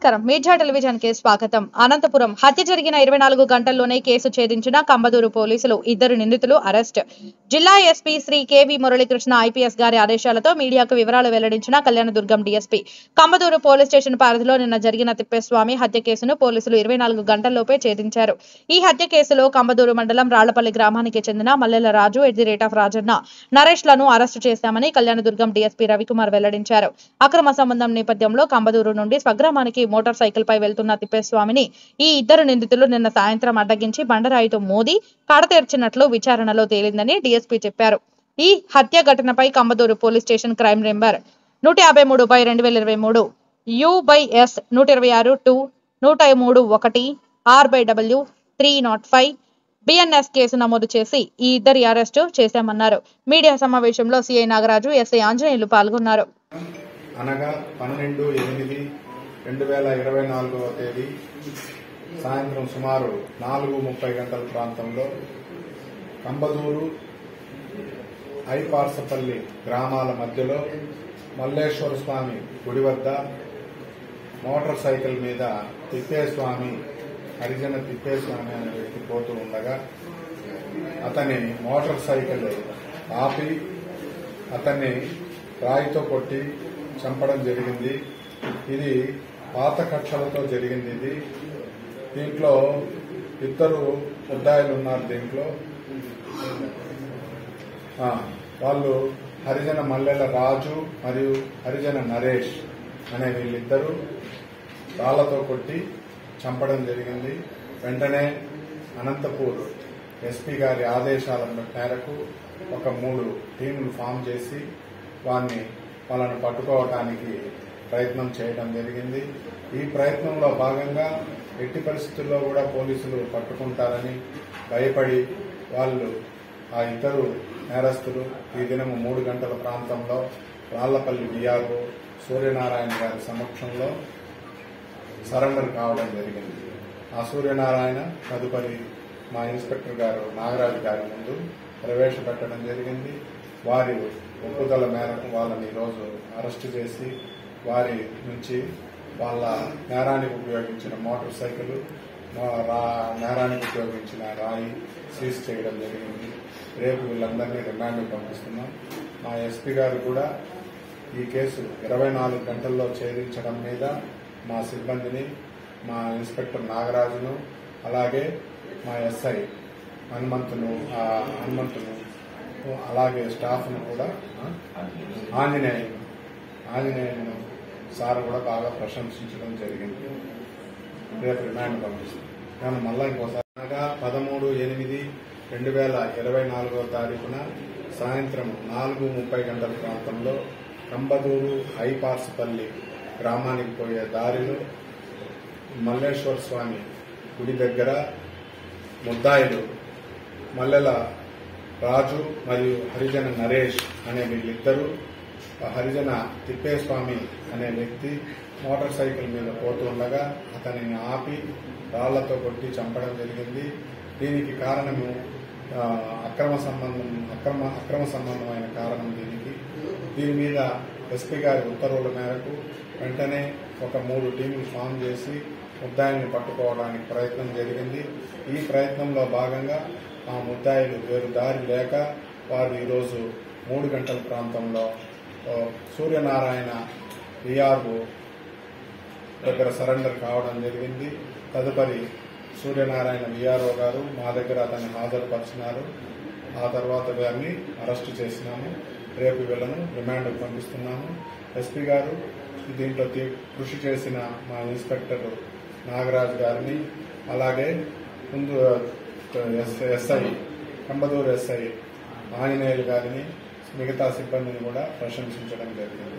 నమస్కారం. Media television కి స్వాగతం. అనంతపురం హత్య జరిగిన 24 గంటల్లోనే కేసు ఛేదించిన కంబదూరు పోలీసులు. 2 నిందితులు అరెస్ట్. జిల్లా ఎస్పీ శ్రీ కెవి మురళీకృష్ణ ఐపీఎస్ గారి ఆదేశాలతో మీడియాకు వివరాలు వెల్లడించిన Kalyanadurgam DSP. Kambaduru police station పరిధిలో నిన్న జరిగిన తిప్పేస్వామి హత్య కేసును పోలీసులు 24 గంటల్లోపే ఛేదించారు. ఈ హత్య కేసులో కంబదూరు మండలం రాళ్లపల్లి గ్రామానికి చెందిన మల్లెల రాజు @రాజన్న నరేష్ లను అరెస్టు చేశామని కళ్యాణదుర్గం డీఎస్పీ రవికుమార్ వెల్లడించారు. అక్రమ సంబంధం నేపథ్యంలో కంబదూరు నుండి స్వగ్రామానికి మోటార్ సైకిల్ పై వెళ్తున్న తిప్పేస్వామిని ఈ 2 నిందితులు నిన్న సాయంత్రం అడ్డగించి బండరాయితో మోదీ కడతీర్చినట్లు విచారణలో తేలిందని డీఎస్పీ చెప్పారు. ఈ హత్య ఘటనపై Kambadur police station crime number 153/2023 U/S 126/2 103/1 R/W 305 case నమోదు చేసి ఈ 2 అరెస్టు చేశామన్నారు. మీడియా సమావేశంలో సిఐ నాగరాజు, ఎస్ఐ ఆంజనేయులు పాల్గొన్నారు. అనగా 12/8/2024 తేదీ సాయంత్రం సుమారు 4:30 గంటల ప్రాంతంలో కంబదూరు ఐపార్సపల్లి గ్రామాల మధ్యలో మల్లేశ్వర స్వామి గుడి వద్ద మోటార్ సైకిల్ మీద తిప్పేస్వామి హరిజన తిప్పేస్వామి అనే వ్యక్తి పోతూ ఉండగా అతని మోటార్ సైకిల్ ఆపి అతన్ని రాయితో కొట్టి చంపడం జరిగింది. ఇది పాత కక్షలతో జరిగింది. దీంట్లో 2 ముద్దాయిలు ఉన్నారు. దీంట్లో వాళ్ళు హరిజన మల్లెల రాజు మరియు హరిజన నరేష్ అనే వీళ్ళిద్దరూ రాళ్లతో కొట్టి చంపడం జరిగింది. వెంటనే అనంతపూర్ ఎస్పీ గారి ఆదేశాల మేరకు ఒక 3 టీములు ఫామ్ చేసి వాళ్ళను పట్టుకోవడానికి ప్రయత్నం చేయడం జరిగింది. ఈ ప్రయత్నంలో భాగంగా ఎట్టి పరిస్థితుల్లో కూడా పోలీసులు పట్టుకుంటారని భయపడి వాళ్ళు ఆ 2 నేరస్తులు ఈ దినము 3 గంటల ప్రాంతంలో రాళ్లపల్లి విఆర్ఓ సూర్యనారాయణ గారి సమక్షంలో సరెండర్ కావడం జరిగింది. ఆ సూర్యనారాయణ తదుపరి మా ఇన్స్పెక్టర్ గారు నాగరాజు గారి ముందు ప్రవేశపెట్టడం జరిగింది. వారి ఒప్పుదల మేరకు వాళ్ళని ఈరోజు అరెస్టు చేసి వారి నుంచి వాళ్ళ నేరానికి ఉపయోగించిన మోటార్ సైకిల్, నేరానికి ఉపయోగించిన రాయి సీజ్ చేయడం జరిగింది. రేపు వీళ్ళందరినీ రిమాండ్కు పంపిస్తున్నాం. మా ఎస్పీ గారు కూడా ఈ కేసు 24 గంటల్లో ఛేదించడం మీద మా సిబ్బందిని, మా ఇన్స్పెక్టర్ నాగరాజును, అలాగే మా ఎస్ఐ హనుమంతును అలాగే స్టాఫ్ను కూడా ఆంజనేయులను సార్ కూడా బాగా ప్రశంసించడం జరిగింది. రేపు రిమాండ్ పంపిస్తాం. కానీ మళ్ళా ఇంకోసారి 13/8/2024 సాయంత్రం 4:30 గంటల ప్రాంతంలో కంబదూరు ఐపార్సపల్లి గ్రామానికి పోయే దారిలో మల్లేశ్వర స్వామి గుడి దగ్గర ముద్దాయిలు మల్లెల రాజు మరియు హరిజన నరేష్ అనే వీళ్ళిద్దరూ హరిజన తిప్పేస్వామి అనే వ్యక్తి మోటార్ సైకిల్ మీద పోతుండగా అతనిని ఆపి రాళ్లతో కొట్టి చంపడం జరిగింది. దీనికి కారణము అక్రమ సంబంధమైన కారణం. దీని మీద ఎస్పీ గారి ఉత్తర్వుల మేరకు వెంటనే ఒక 3 టీములు ఫామ్ చేసి ముద్దాయిల్ని పట్టుకోవడానికి ప్రయత్నం జరిగింది. ఈ ప్రయత్నంలో భాగంగా ఆ ముద్దాయిలు వేరు దారి లేక వారు ఈరోజు 3 గంటల ప్రాంతంలో సూర్యనారాయణ విఆర్ఓ దగ్గర సరెండర్ కావడం జరిగింది. తదుపరి సూర్యనారాయణ విఆర్ఓ గారు మా దగ్గర అతన్ని హాజరుపరిచినారు. ఆ తర్వాత వారిని అరెస్టు చేసినాము. రేపు వీళ్లను రిమాండ్కు పంపిస్తున్నాము. ఎస్పీ గారు దీంట్లో కృషి చేసిన మా ఇన్స్పెక్టర్ నాగరాజు గారిని, అలాగే ముందు ఎస్ఐ కంబదూరు ఎస్ఐ ఆంజనేయులు గారిని, మిగతా సిబ్బందిని కూడా ప్రశంసించడం జరిగింది.